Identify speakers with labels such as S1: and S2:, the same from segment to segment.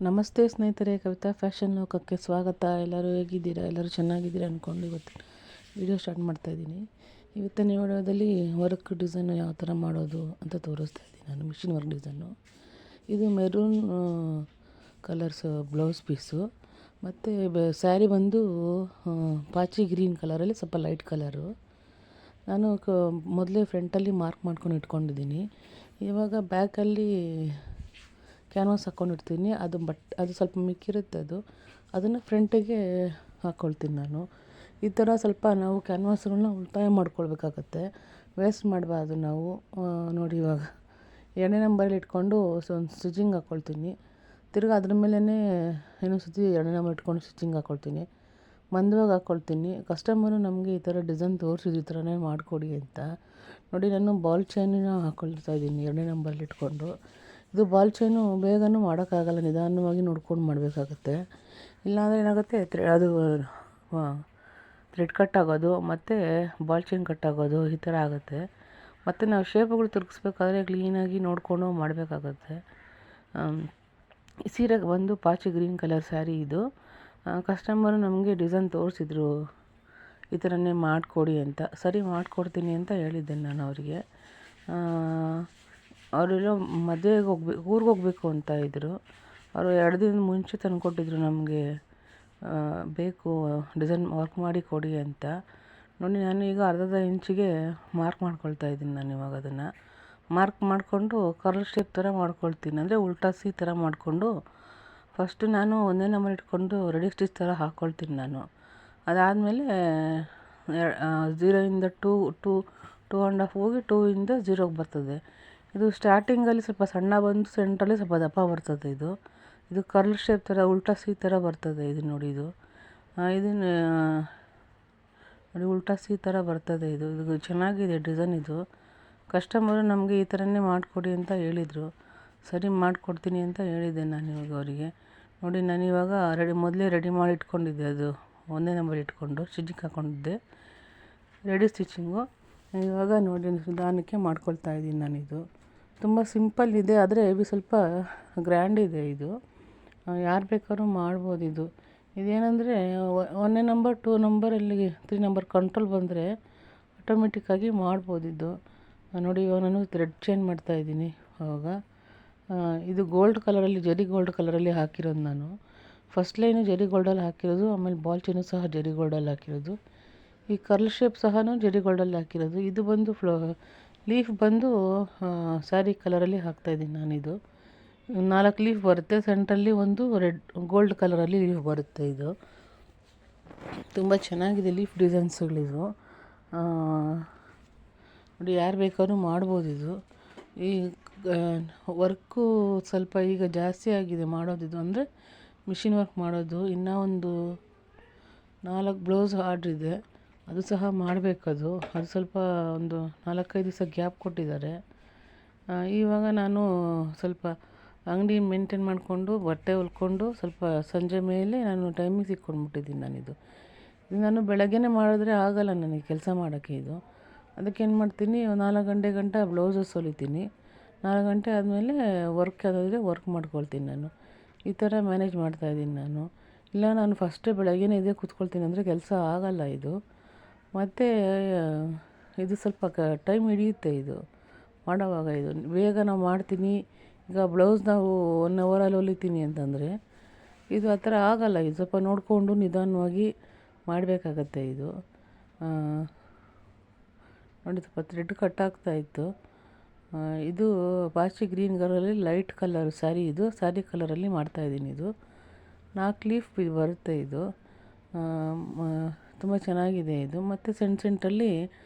S1: ನಮಸ್ತೆ ಸ್ನೇಹಿತರೆ, ಕವಿತಾ ಫ್ಯಾಷನ್ ಲೋಕಕ್ಕೆ ಸ್ವಾಗತ. ಎಲ್ಲರೂ ಹೇಗಿದ್ದೀರಾ? ಎಲ್ಲರೂ ಚೆನ್ನಾಗಿದ್ದೀರಾ ಅಂದ್ಕೊಂಡು ಇವತ್ತು ವಿಡಿಯೋ ಸ್ಟಾರ್ಟ್ ಮಾಡ್ತಾಯಿದ್ದೀನಿ. ಇವತ್ತಿನ ವಿಡಿಯೋದಲ್ಲಿ ವರ್ಕ್ ಡಿಸೈನು ಯಾವ ಥರ ಮಾಡೋದು ಅಂತ ತೋರಿಸ್ತಾ ಇದ್ದೀನಿ. ನಾನು ಮಿಷಿನ್ ವರ್ಕ್ ಡಿಸೈನು. ಇದು ಮೆರೂನ್ ಕಲರ್ಸ್ ಬ್ಲೌಸ್ ಪೀಸು, ಮತ್ತು ಸ್ಯಾರಿ ಬಂದು ಪಾಚಿ ಗ್ರೀನ್ ಕಲರಲ್ಲಿ ಸ್ವಲ್ಪ ಲೈಟ್ ಕಲರು. ನಾನು ಮೊದಲೇ ಫ್ರಂಟಲ್ಲಿ ಮಾರ್ಕ್ ಮಾಡ್ಕೊಂಡು ಇಟ್ಕೊಂಡಿದ್ದೀನಿ. ಇವಾಗ ಬ್ಯಾಕಲ್ಲಿ ಕ್ಯಾನ್ವಾಸ್ ಹಾಕ್ಕೊಂಡಿರ್ತೀನಿ. ಅದು ಸ್ವಲ್ಪ ಮಿಕ್ಕಿರುತ್ತೆ, ಅದನ್ನು ಫ್ರಂಟಿಗೆ ಹಾಕ್ಕೊಳ್ತೀನಿ ನಾನು. ಈ ಥರ ಸ್ವಲ್ಪ ನಾವು ಕ್ಯಾನ್ವಾಸ್ಗಳನ್ನ ಉಳಿತಾಯ ಮಾಡ್ಕೊಳ್ಬೇಕಾಗತ್ತೆ, ವೇಸ್ಟ್ ಮಾಡಬಾರ್ದು ನಾವು. ನೋಡಿ, ಇವಾಗ 2ನೇ ನಂಬರಲ್ಲಿ ಇಟ್ಕೊಂಡು ಒಂದು ಸ್ಟಿಚಿಂಗ್ ಹಾಕ್ಕೊಳ್ತೀನಿ. ತಿರ್ಗಿ ಅದ್ರ ಮೇಲೇ ಇನ್ನೊಂದು ಸತಿ 2ನೇ ನಂಬರ್ ಇಟ್ಕೊಂಡು ಸ್ಟಿಚಿಂಗ್ ಹಾಕ್ಕೊಳ್ತೀನಿ, ಮಂದವಾಗಿ ಹಾಕ್ಕೊಳ್ತೀನಿ. ಕಸ್ಟಮರು ನಮಗೆ ಈ ಥರ ಡಿಸೈನ್ ತೋರಿಸಿದ್ದು ಈ ಥರನೇ ಮಾಡಿಕೊಡಿ ಅಂತ. ನೋಡಿ, ನಾನು ಬಾಲ್ ಚೈನನ್ನ ಹಾಕ್ಕೊಳ್ತಾ ಇದ್ದೀನಿ 2ನೇ ನಂಬರಲ್ಲಿ ಇಟ್ಕೊಂಡು. ಇದು ಬಾಲ್ ಚೈನು ಬೇಗನೂ ಮಾಡೋಕ್ಕಾಗಲ್ಲ, ನಿಧಾನವಾಗಿ ನೋಡ್ಕೊಂಡು ಮಾಡಬೇಕಾಗತ್ತೆ. ಇಲ್ಲಾಂದರೆ ಏನಾಗುತ್ತೆ, ಅದು ಥ್ರೆಡ್ ಕಟ್ ಆಗೋದು ಮತ್ತು ಬಾಲ್ ಚೈನ್ ಕಟ್ ಆಗೋದು ಈ ಥರ ಆಗುತ್ತೆ. ಮತ್ತು ನಾವು ಶೇಪ್ಗಳು ತಿರುಗಿಸ್ಬೇಕಾದ್ರೆ ಕ್ಲೀನಾಗಿ ನೋಡಿಕೊಂಡು ಮಾಡಬೇಕಾಗತ್ತೆ. ಸೀರೆಗೆ ಬಂದು ಪಾಚಿ ಗ್ರೀನ್ ಕಲರ್ ಸ್ಯಾರಿ ಇದು. ಕಸ್ಟಮರು ನಮಗೆ ಡಿಸೈನ್ ತೋರಿಸಿದ್ರು ಈ ಥರನೇ ಮಾಡಿಕೊಡಿ ಅಂತ. ಸರಿ ಮಾಡಿಕೊಡ್ತೀನಿ ಅಂತ ಹೇಳಿದ್ದೆ ನಾನು ಅವರಿಗೆ. ಅವರೆಲ್ಲೋ ಮದುವೆಗೆ ಊರಿಗೆ ಹೋಗಬೇಕು ಅಂತ ಇದ್ದರು. ಅವರು 2 ದಿನದ ಮುಂಚೆ ತಂದುಕೊಟ್ಟಿದ್ರು ನಮಗೆ, ಬೇಕು ಡಿಸೈನ್ ವರ್ಕ್ ಮಾಡಿ ಕೊಡಿ ಅಂತ. ನೋಡಿ, ನಾನು ಈಗ ಅರ್ಧ ಇಂಚಿಗೆ ಮಾರ್ಕ್ ಮಾಡ್ಕೊಳ್ತಾ ಇದ್ದೀನಿ. ನಾನು ಇವಾಗ ಅದನ್ನು ಮಾರ್ಕ್ ಮಾಡಿಕೊಂಡು ಕರ್ಲ್ ಶೇಪ್ ಥರ ಮಾಡ್ಕೊಳ್ತೀನಿ, ಅಂದರೆ ಉಲ್ಟಾ ಸಿ ಥರ ಮಾಡಿಕೊಂಡು ಫಸ್ಟು ನಾನು 1ನೇ ನಂಬರ್ ಇಟ್ಕೊಂಡು ರೆಡಿ ಸ್ಟಿಚ್ ಥರ ಹಾಕ್ಕೊಳ್ತೀನಿ ನಾನು. ಅದಾದಮೇಲೆ 0ಇಂದ 2.5 ಹೋಗಿ 2ಇಂದ 0ಗೆ ಬರ್ತದೆ. ಇದು ಸ್ಟಾರ್ಟಿಂಗಲ್ಲಿ ಸ್ವಲ್ಪ ಸಣ್ಣ ಬಂದು ಸೆಂಟ್ರಲ್ಲಿ ಸ್ವಲ್ಪ ದಪ್ಪ ಬರ್ತದೆ. ಇದು ಕರ್ಲ್ ಶೇಪ್ ಥರ ಉಲ್ಟಾ ಸಿ ಥರ ಬರ್ತದೆ. ಇದು ನೋಡಿ, ಇದನ್ನು ನೋಡಿ, ಉಲ್ಟಾ ಸಿ ಥರ ಬರ್ತದೆ. ಇದು ಚೆನ್ನಾಗಿದೆ ಡಿಸೈನ್. ಇದು ಕಸ್ಟಮರು ನಮಗೆ ಈ ಥರನೇ ಮಾಡಿಕೊಡಿ ಅಂತ ಹೇಳಿದರು. ಸರಿ ಮಾಡಿಕೊಡ್ತೀನಿ ಅಂತ ಹೇಳಿದ್ದೆ ನಾನು ಇವಾಗ ಅವರಿಗೆ. ನೋಡಿ, ನಾನು ಇವಾಗ ಮೊದಲೇ ರೆಡಿ ಮಾಡಿ ಇಟ್ಕೊಂಡಿದ್ದೆ, ಅದು 1ನೇ ನಂಬರ್ ಇಟ್ಕೊಂಡು ಸ್ಟಿಚಿಂಗ್ ಹಾಕ್ಕೊಂಡಿದ್ದೆ, ರೆಡಿ ಸ್ಟಿಚಿಂಗು. ಇವಾಗ ನೋಡಿ ನಿಧಾನಕ್ಕೆ ಮಾಡ್ಕೊಳ್ತಾ ಇದ್ದೀನಿ ನಾನು. ಇದು ತುಂಬ ಸಿಂಪಲ್ ಇದೆ, ಆದರೆ ಇದು ಸ್ವಲ್ಪ ಗ್ರ್ಯಾಂಡ್ ಇದೆ. ಇದು ಯಾರು ಬೇಕಾದ್ರೂ ಮಾಡ್ಬೋದು. ಇದೇನೆಂದರೆ 1ನೇ ನಂಬರ್ 2 ನಂಬರಲ್ಲಿ 3 ನಂಬರ್ ಕಂಟ್ರೋಲ್ ಬಂದರೆ ಆಟೋಮೆಟಿಕ್ಕಾಗಿ ಮಾಡ್ಬೋದು. ನೋಡಿ, ಇವಾಗ ನಾನು ಥ್ರೆಡ್ ಚೇಂಜ್ ಮಾಡ್ತಾಯಿದ್ದೀನಿ. ಆವಾಗ ಇದು ಗೋಲ್ಡ್ ಕಲರಲ್ಲಿ, ಜರಿ ಗೋಲ್ಡ್ ಕಲರಲ್ಲಿ ಹಾಕಿರೋದು ನಾನು. ಫಸ್ಟ್ ಲೈನು ಜರಿ ಗೋಲ್ಡಲ್ಲಿ ಹಾಕಿರೋದು, ಆಮೇಲೆ ಬಾಲ್ ಚೈನು ಸಹ ಜರಿ ಗೋಲ್ಡಲ್ಲಿ ಹಾಕಿರೋದು, ಈ ಕರ್ಲ್ ಶೇಪ್ ಸಹ ಜರಿ ಗೋಲ್ಡಲ್ಲಿ ಹಾಕಿರೋದು. ಇದು ಬಂದು ಲೀಫ್ ಬಂದು ಸ್ಯಾರಿ ಕಲರಲ್ಲಿ ಹಾಕ್ತಾಯಿದ್ದೀನಿ ನಾನು. ಇದು 4 ಲೀಫ್ ಬರುತ್ತೆ, ಸೆಂಟ್ರಲ್ಲಿ ಒಂದು ಗೋಲ್ಡ್ ಕಲರಲ್ಲಿ ಲೀಫ್ ಬರುತ್ತೆ. ಇದು ತುಂಬ ಚೆನ್ನಾಗಿದೆ ಲೀಫ್ ಡಿಸೈನ್ಸ್ಗಳಿದು. ನೋಡಿ, ಯಾರು ಬೇಕಾದ್ರೂ ಮಾಡ್ಬೋದು. ಈ ವರ್ಕು ಸ್ವಲ್ಪ ಈಗ ಜಾಸ್ತಿ ಆಗಿದೆ ಮಾಡೋದಿದು, ಅಂದರೆ ಮಿಷಿನ್ ವರ್ಕ್ ಮಾಡೋದು. ಇನ್ನೂ ಒಂದು 4 ಬ್ಲೌಸ್ ಆರ್ಡ್ರಿದೆ, ಅದು ಸಹ ಮಾಡಬೇಕದು. ಅದು ಸ್ವಲ್ಪ ಒಂದು 4-5 ದಿವಸ ಗ್ಯಾಪ್ ಕೊಟ್ಟಿದ್ದಾರೆ. ಇವಾಗ ನಾನು ಸ್ವಲ್ಪ ಅಂಗಡಿ ಮೇಂಟೈನ್ ಮಾಡಿಕೊಂಡು ಬಟ್ಟೆ ಹೊಲ್ಕೊಂಡು ಸ್ವಲ್ಪ ಸಂಜೆ ಮೇಲೆ ನಾನು ಟೈಮಿಂಗ್ಸ್ ಇಟ್ಕೊಂಡ್ಬಿಟ್ಟಿದ್ದೀನಿ ಇದು ನಾನು ಬೆಳಗ್ಗೆನೇ ಮಾಡಿದ್ರೆ ಆಗಲ್ಲ ನನಗೆ ಕೆಲಸ ಮಾಡೋಕ್ಕೆ. ಅದಕ್ಕೇನು ಮಾಡ್ತೀನಿ, 4 ಗಂಟೆ ಬ್ಲೌಸಸ್ ಹೊಲಿತೀನಿ. 4 ಗಂಟೆ ಆದಮೇಲೆ ವರ್ಕ್ ಯಾವುದಾದ್ರೆ ವರ್ಕ್ ಮಾಡ್ಕೊಳ್ತೀನಿ ನಾನು. ಈ ಥರ ಮ್ಯಾನೇಜ್ ಮಾಡ್ತಾಯಿದ್ದೀನಿ ನಾನು. ಇಲ್ಲ, ನಾನು ಫಸ್ಟೇ ಬೆಳಗ್ಗೆನೇ ಕೂತ್ಕೊಳ್ತೀನಿ ಅಂದರೆ ಕೆಲಸ ಆಗಲ್ಲ. ಮತ್ತು ಇದು ಸ್ವಲ್ಪ ಟೈಮ್ ಹಿಡಿಯುತ್ತೆ ಮಾಡೋವಾಗ. ಬೇಗ ನಾವು ಮಾಡ್ತೀನಿ. ಈಗ ಬ್ಲೌಸ್ ನಾವು 1 ಅವರಲ್ಲಿ ಹೊಲಿತೀನಿ ಅಂತಂದರೆ ಇದು ಆ ಥರ ಆಗಲ್ಲ. ಇದು ಸ್ವಲ್ಪ ನೋಡಿಕೊಂಡು ನಿಧಾನವಾಗಿ ಮಾಡಬೇಕಾಗತ್ತೆ. ನೋಡಿ, ಸ್ವಲ್ಪ ಥ್ರೆಡ್ ಕಟ್ ಆಗ್ತಾಯಿತ್ತು. ಇದು ಪಾಚಿ ಗ್ರೀನ್ ಕಲರಲ್ಲಿ ಲೈಟ್ ಕಲರ್ ಸ್ಯಾರಿ. ಇದು ಸ್ಯಾರಿ ಕಲರಲ್ಲಿ ಮಾಡ್ತಾಯಿದ್ದೀನಿ. ಇದು 4 ಲೀಫ್ ಬರುತ್ತೆ. ತುಂಬ ಚೆನ್ನಾಗಿದೆ ಇದು. ಮತ್ತು ಸೆಂಟ್ರಲ್ಲಿ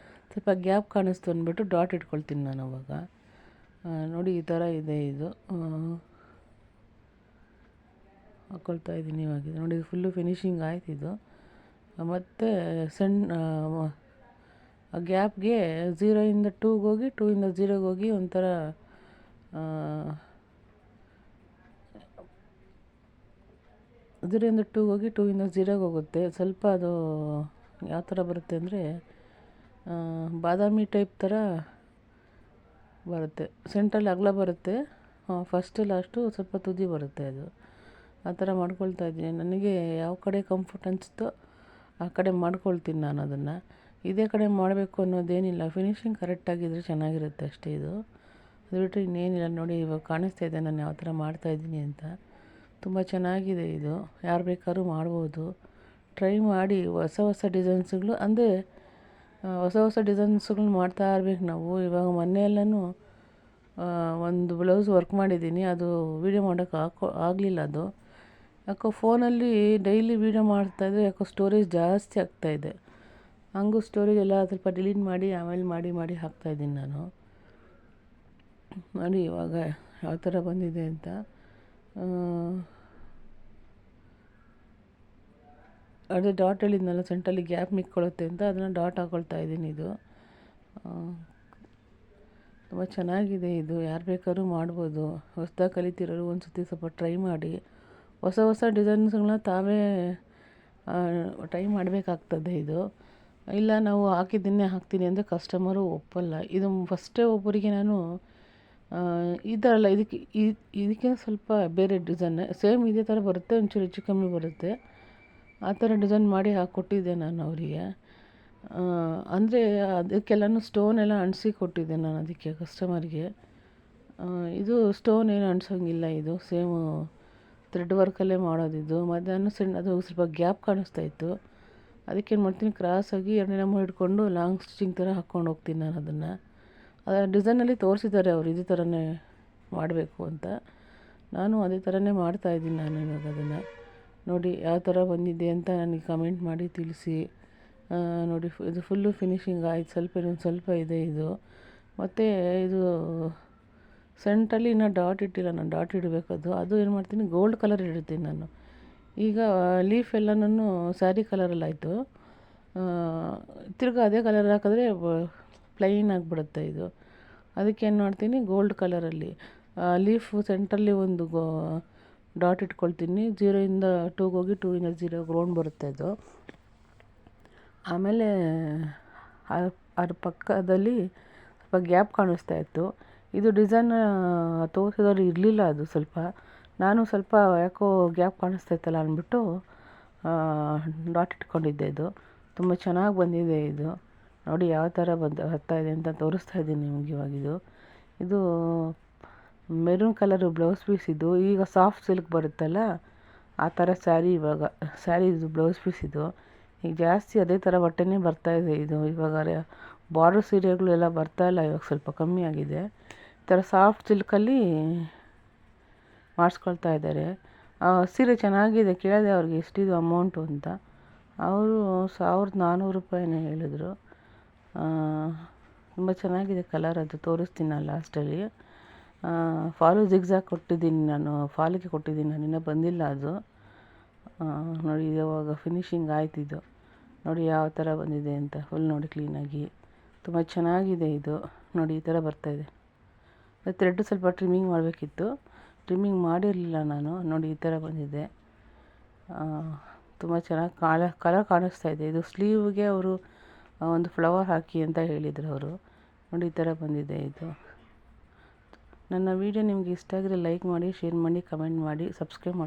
S1: ಸ್ವಲ್ಪ ಗ್ಯಾಪ್ ಕಾಣಿಸ್ತು ಅಂದ್ಬಿಟ್ಟು ಡಾಟ್ ಇಟ್ಕೊಳ್ತೀನಿ ನಾನು ಅವಾಗ. ನೋಡಿ, ಈ ಥರ ಇದೆ. ಹಾಕ್ಕೊಳ್ತಾ ಇದ್ದೀನಿ ಇವಾಗ. ನೋಡಿ, ಫುಲ್ಲು ಫಿನಿಶಿಂಗ್ ಆಯ್ತು. ಮತ್ತು ಗ್ಯಾಪ್ಗೆ 0ಇಂದ 2ಗೆ ಹೋಗಿ 2ಇಂದ 0ಗೆ ಹೋಗಿ ಒಂಥರ 0ಇಂದ 2ಗೆ ಹೋಗಿ 2ಇಂದ 0ಗೆ ಹೋಗುತ್ತೆ. ಸ್ವಲ್ಪ ಅದು ಯಾವ ಥರ ಬರುತ್ತೆ ಅಂದರೆ ಬಾದಾಮಿ ಟೈಪ್ ಥರ ಬರುತ್ತೆ. ಸೆಂಟ್ರಲ್ಲಿ ಅಗಲ ಬರುತ್ತೆ, ಫಸ್ಟ್ ಲಾಸ್ಟು ಸ್ವಲ್ಪ ತುದಿ ಬರುತ್ತೆ. ಆ ಥರ ಮಾಡ್ಕೊಳ್ತಾ ಇದ್ದೀನಿ. ನನಗೆ ಯಾವ ಕಡೆ ಕಂಫರ್ಟ್ ಅನಿಸುತ್ತೋ ಆ ಕಡೆ ಮಾಡ್ಕೊಳ್ತೀನಿ ನಾನು ಅದನ್ನು. ಇದೇ ಕಡೆ ಮಾಡಬೇಕು ಅನ್ನೋದೇನಿಲ್ಲ, ಫಿನಿಶಿಂಗ್ ಕರೆಕ್ಟಾಗಿದ್ದರೆ ಚೆನ್ನಾಗಿರುತ್ತೆ ಅಷ್ಟೇ. ಇದು ಅದು ಬಿಟ್ಟರೆ ಇನ್ನೇನಿಲ್ಲ. ನೋಡಿ ಇವಾಗ ಕಾಣಿಸ್ತಾ ಇದೆ ನಾನು ಯಾವ ಥರ ಮಾಡ್ತಾಯಿದ್ದೀನಿ ಅಂತ. ತುಂಬ ಚೆನ್ನಾಗಿದೆ ಇದು, ಯಾರು ಬೇಕಾದ್ರೂ ಮಾಡ್ಬೋದು. ಟ್ರೈ ಮಾಡಿ ಹೊಸ ಹೊಸ ಡಿಸೈನ್ಸ್ಗಳು, ಅಂದರೆ ಹೊಸ ಹೊಸ ಡಿಸೈನ್ಸ್ಗಳು ಮಾಡ್ತಾ ಇರ್ಬೇಕು ನಾವು. ಇವಾಗ ಮೊನ್ನೆಯೆಲ್ಲನೂ ಒಂದು ಬ್ಲೌಸ್ ವರ್ಕ್ ಮಾಡಿದ್ದೀನಿ, ಅದು ವೀಡಿಯೋ ಮಾಡೋಕ್ಕೆ ಆಗಲಿಲ್ಲ. ಅದು ಯಾಕೋ ಫೋನಲ್ಲಿ ಡೈಲಿ ವೀಡಿಯೋ ಮಾಡ್ತಾಯಿದ್ರೆ ಯಾಕೋ ಸ್ಟೋರೇಜ್ ಜಾಸ್ತಿ ಆಗ್ತಾಯಿದೆ. ಹಂಗೂ ಸ್ಟೋರೇಜ್ ಎಲ್ಲ ಸ್ವಲ್ಪ ಡಿಲೀಟ್ ಮಾಡಿ ಆಮೇಲೆ ಮಾಡಿ ಹಾಕ್ತಾಯಿದ್ದೀನಿ ನಾನು. ನೋಡಿ ಇವಾಗ ಯಾವ ಥರ ಬಂದಿದೆ ಅಂತ. ಅದೇ ಡಾಟ್ ಹೇಳಿದ್ನಲ್ಲ, ಸೆಂಟಲ್ಲಿ ಗ್ಯಾಪ್ ಮಿಕ್ಕೊಳ್ಳುತ್ತೆ ಅಂತ, ಅದನ್ನು ಡಾಟ್ ಹಾಕ್ಕೊಳ್ತಾ ಇದ್ದೀನಿ. ಇದು ತುಂಬ ಚೆನ್ನಾಗಿದೆ. ಇದು ಯಾರು ಬೇಕಾದ್ರೂ ಮಾಡ್ಬೋದು. ಹೊಸ್ದಾಗಿ ಕಲಿತಿರೋರು ಒಂದು ಸತಿ ಸ್ವಲ್ಪ ಟ್ರೈ ಮಾಡಿ. ಹೊಸ ಹೊಸ ಡಿಸೈನ್ಸ್ಗಳನ್ನ ತಾವೇ ಟ್ರೈ ಮಾಡಬೇಕಾಗ್ತದೆ. ಇದು ಇಲ್ಲ ನಾವು ಹಾಕಿದ್ದನ್ನೇ ಹಾಕ್ತೀನಿ ಅಂದರೆ ಕಸ್ಟಮರು ಒಪ್ಪಲ್ಲ. ಇದು ಫಸ್ಟೇ ಒಬ್ಬರಿಗೆ ನಾನು ಈ ಥರ ಅಲ್ಲ, ಇದಕ್ಕೆ ಸ್ವಲ್ಪ ಬೇರೆ ಡಿಸೈನ್ ಸೇಮ್ ಇದೇ ಥರ ಬರುತ್ತೆ, ಒಂಚೂರು ಹೆಚ್ಚು ಕಮ್ಮಿ ಬರುತ್ತೆ. ಆ ಥರ ಡಿಸೈನ್ ಮಾಡಿ ಹಾಕ್ಕೊಟ್ಟಿದ್ದೆ ನಾನು ಅವರಿಗೆ. ಅಂದರೆ ಅದಕ್ಕೆಲ್ಲನೂ ಸ್ಟೋನ್ ಎಲ್ಲ ಅಂಟಿಸಿ ಕೊಟ್ಟಿದ್ದೆ ನಾನು ಅದಕ್ಕೆ ಕಸ್ಟಮರ್ಗೆ. ಇದು ಸ್ಟೋನ್ ಏನು ಅಂಟಿಸೋಂಗಿಲ್ಲ, ಇದು ಸೇಮು ಥ್ರೆಡ್ ವರ್ಕಲ್ಲೇ ಮಾಡೋದಿದ್ದು. ಮಧ್ಯಾಹ್ನ ಅದು ಸ್ವಲ್ಪ ಗ್ಯಾಪ್ ಕಾಣಿಸ್ತಾ ಇತ್ತು, ಅದಕ್ಕೇನು ಮಾಡ್ತೀನಿ, ಕ್ರಾಸಾಗಿ 2 ನಂಬರ್ ಹಿಡ್ಕೊಂಡು ಲಾಂಗ್ ಸ್ಟಿಚಿಂಗ್ ಥರ ಹಾಕ್ಕೊಂಡು ಹೋಗ್ತೀನಿ ನಾನು ಅದನ್ನು. ಅದರ ಡಿಸೈನಲ್ಲಿ ತೋರಿಸಿದ್ದಾರೆ ಅವರು ಇದೇ ಥರನೇ ಮಾಡಬೇಕು ಅಂತ. ನಾನು ಅದೇ ಥರನೇ ಮಾಡ್ತಾಯಿದ್ದೀನಿ ನಾನು ಇವಾಗ ಅದನ್ನು. ನೋಡಿ ಯಾವ ಥರ ಬಂದಿದೆ ಅಂತ ನನಗೆ ಕಮೆಂಟ್ ಮಾಡಿ ತಿಳಿಸಿ. ನೋಡಿ ಇದು ಫುಲ್ಲು ಫಿನಿಶಿಂಗ್ ಆಯ್ತು, ಇನ್ನೊಂದು ಸ್ವಲ್ಪ ಇದೆ ಇದು. ಮತ್ತು ಇದು ಸೆಂಟಲ್ಲಿ ಇನ್ನೂ ಡಾಟ್ ಇಟ್ಟಿಲ್ಲ ನಾನು, ಡಾಟ್ ಇಡಬೇಕದು. ಅದು ಏನು ಮಾಡ್ತೀನಿ, ಗೋಲ್ಡ್ ಕಲರ್ ಇಡ್ತೀನಿ ನಾನು. ಈಗ ಲೀಫ್ ಎಲ್ಲನೂ ಸ್ಯಾರಿ ಕಲರಲ್ಲಾಯಿತು, ತಿರ್ಗಿ ಅದೇ ಕಲರ್ ಹಾಕಿದ್ರೆ ಪ್ಲೈನ್ ಆಗಿಬಿಡುತ್ತೆ ಇದು. ಅದಕ್ಕೆ ಏನು ಮಾಡ್ತೀನಿ, ಗೋಲ್ಡ್ ಕಲರಲ್ಲಿ ಲೀಫು ಸೆಂಟ್ರಲ್ಲಿ ಒಂದು ಡಾಟ್ ಇಟ್ಕೊಳ್ತೀನಿ. 0ಇಂದ 2ಗೆ ಹೋಗಿ 2ಇಂದ 0ಗೆ ರೌಂಡ್ ಬರುತ್ತೆ ಅದು. ಆಮೇಲೆ ಅದ್ರ ಪಕ್ಕದಲ್ಲಿ ಸ್ವಲ್ಪ ಗ್ಯಾಪ್ ಕಾಣಿಸ್ತಾ ಇತ್ತು. ಇದು ಡಿಸೈನ್ ತೋರಿಸಿದವರು ಇರಲಿಲ್ಲ, ಅದು ಸ್ವಲ್ಪ ನಾನು ಸ್ವಲ್ಪ ಯಾಕೋ ಗ್ಯಾಪ್ ಕಾಣಿಸ್ತಾ ಇತ್ತಲ್ಲ ಅಂದ್ಬಿಟ್ಟು ಡಾಟ್ ಇಟ್ಕೊಂಡಿದ್ದೆ. ಇದು ತುಂಬ ಚೆನ್ನಾಗಿ ಬಂದಿದೆ. ಇದು ನೋಡಿ ಯಾವ ಥರ ಬರ್ತಾಯಿದೆ ಅಂತ ತೋರಿಸ್ತಾ ಇದ್ದೀನಿ ನಿಮಗೆ ಇವಾಗ. ಇದು ಮೆರೂನ್ ಕಲರು ಬ್ಲೌಸ್ ಪೀಸ್. ಇದು ಈಗ ಸಾಫ್ಟ್ ಸಿಲ್ಕ್ ಬರುತ್ತಲ್ಲ ಆ ಥರ ಸ್ಯಾರಿ, ಇವಾಗ ಸ್ಯಾರಿ ಇದು ಬ್ಲೌಸ್ ಪೀಸ್. ಇದು ಈಗ ಜಾಸ್ತಿ ಅದೇ ಥರ ಬಟ್ಟೆನೇ ಬರ್ತಾಯಿದೆ. ಇದು ಇವಾಗ ಬಾರ್ಡರ್ ಸೀರೆಗಳು ಎಲ್ಲ ಬರ್ತಾಯಿಲ್ಲ, ಇವಾಗ ಸ್ವಲ್ಪ ಕಮ್ಮಿ ಆಗಿದೆ. ಈ ಥರ ಸಾಫ್ಟ್ ಸಿಲ್ಕಲ್ಲಿ ಮಾಡಿಸ್ಕೊಳ್ತಾ ಇದ್ದಾರೆ. ಸೀರೆ ಚೆನ್ನಾಗಿದೆ. ಕೇಳಿದೆ ಅವ್ರಿಗೆ ಎಷ್ಟಿದು ಅಮೌಂಟು ಅಂತ, ಅವರು 1400 ರೂಪಾಯಿನೇ ಹೇಳಿದ್ರು. ತುಂಬ ಚೆನ್ನಾಗಿದೆ ಕಲರ್. ಅದು ತೋರಿಸ್ತೀನಿ ನಾನು ಲಾಸ್ಟಲ್ಲಿ. ಫಾಲು ಜಿಗ್ಜಾಗ್ ಕೊಟ್ಟಿದ್ದೀನಿ ನಾನು, ಫಾಲಿಗೆ ಕೊಟ್ಟಿದ್ದೀನಿ ನಾನು, ಇನ್ನೂ ಬಂದಿಲ್ಲ ಅದು. ನೋಡಿ ಇವಾಗ ಫಿನಿಶಿಂಗ್ ಆಯ್ತು. ಇದು ನೋಡಿ ಯಾವ ಥರ ಬಂದಿದೆ ಅಂತ, ಫುಲ್ ನೋಡಿ ಕ್ಲೀನಾಗಿ ತುಂಬ ಚೆನ್ನಾಗಿದೆ. ಇದು ನೋಡಿ ಈ ಥರ ಬರ್ತಾಯಿದೆ. ಥ್ರೆಡ್ ಸ್ವಲ್ಪ ಟ್ರಿಮ್ಮಿಂಗ್ ಮಾಡಬೇಕಿತ್ತು, ಟ್ರಿಮ್ಮಿಂಗ್ ಮಾಡಿರಲಿಲ್ಲ ನಾನು. ನೋಡಿ ಈ ಥರ ಬಂದಿದೆ, ತುಂಬ ಚೆನ್ನಾಗಿ ಕಲರ್ ಕಾಣಿಸ್ತಾ ಇದೆ. ಇದು ಸ್ಲೀವ್ಗೆ ಅವರು ಒಂದು ಫ್ಲವರ್ ಹಾಕಿ ಅಂತ ಹೇಳಿದರು ಅವರು. ನೋಡಿ ಈ ಥರ ಬಂದಿದೆ. ಇದು ನನ್ನ ವೀಡಿಯೋ ನಿಮಗೆ ಇಷ್ಟ ಆಗಿದ್ರೆ ಲೈಕ್ ಮಾಡಿ, ಶೇರ್ ಮಾಡಿ, ಕಮೆಂಟ್ ಮಾಡಿ, ಸಬ್ಸ್ಕ್ರೈಬ್ ಮಾಡಿ.